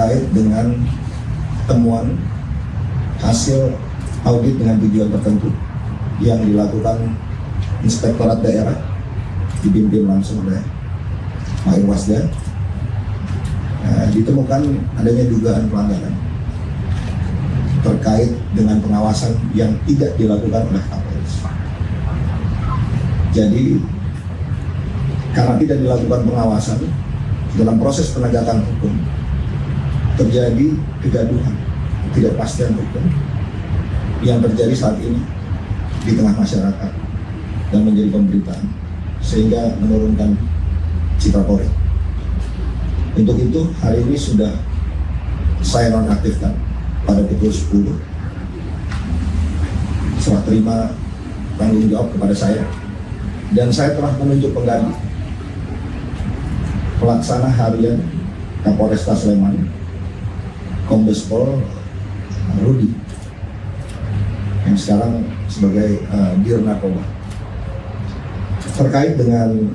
terkait dengan temuan hasil audit dengan tujuan tertentu yang dilakukan Inspektorat Daerah dipimpin langsung oleh Pak Irwasda. Ditemukan adanya dugaan pelanggaran terkait dengan pengawasan yang tidak dilakukan oleh Kapolres. Jadi karena tidak dilakukan pengawasan dalam proses penegakan hukum, terjadi kegaduhan, ketidakpastian hukum yang terjadi saat ini di tengah masyarakat dan menjadi pemberitaan, sehingga menurunkan citra Polri. Untuk itu hari ini sudah saya nonaktifkan pada pukul 10. Serah terima tanggung jawab kepada saya, dan saya telah menunjuk pengganti pelaksana harian Kapolresta Sleman, Kombes Pol Rudi, yang sekarang sebagai Dir Narkoba. Terkait dengan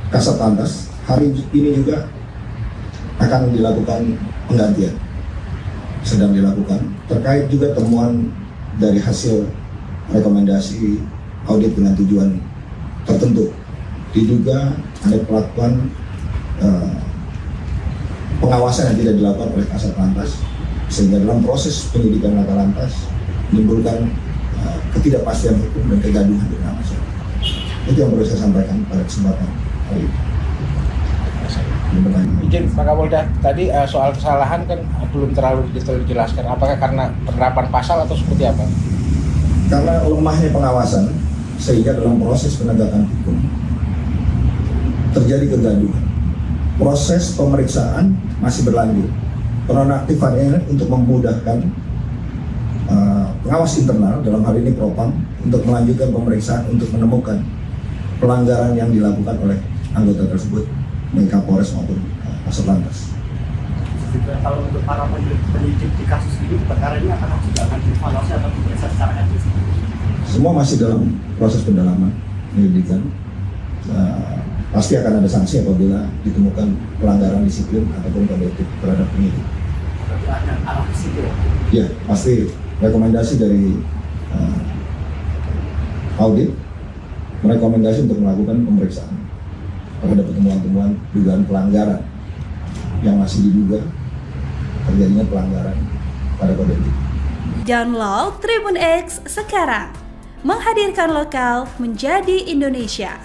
Kasat Lantas, hari ini juga akan dilakukan penggantian, sedang dilakukan, terkait juga temuan dari hasil rekomendasi audit dengan tujuan tertentu. Diduga ada pelakuan pengawasan yang tidak dilakukan oleh Kasat Lantas, sehingga dalam proses penyidikan Laka Lantas menimbulkan ketidakpastian hukum dan kegaduhan di tengah masyarakat. Itu yang perlu saya sampaikan pada kesempatan hari ini. Izin Pak Kapolda, tadi soal kesalahan kan belum terlalu detail dijelaskan. Apakah karena penerapan pasal atau seperti apa? Karena lemahnya pengawasan, sehingga dalam proses penegakan hukum terjadi kegaduhan. Proses pemeriksaan masih berlanjut. Penonaktifannya untuk memudahkan pengawas internal, dalam hal ini Propam, untuk melanjutkan pemeriksaan untuk menemukan pelanggaran yang dilakukan oleh anggota tersebut, baik Kapolres maupun Kasat Lantas. Kalau untuk para penyidik di kasus ini, perkara ini akan dievaluasi atau diperiksa secara etis? Semua masih dalam proses pendalaman penyelidikan. Pasti akan ada sanksi apabila ditemukan pelanggaran disiplin ataupun kode etik terhadap penyidik. Berarti ada arah ke situ? Ya, pasti rekomendasi dari audit merekomendasi untuk melakukan pemeriksaan terhadap temuan-temuan dugaan pelanggaran yang masih diduga terjadinya pelanggaran pada kode etik. Download Tribun X sekarang, menghadirkan lokal menjadi Indonesia.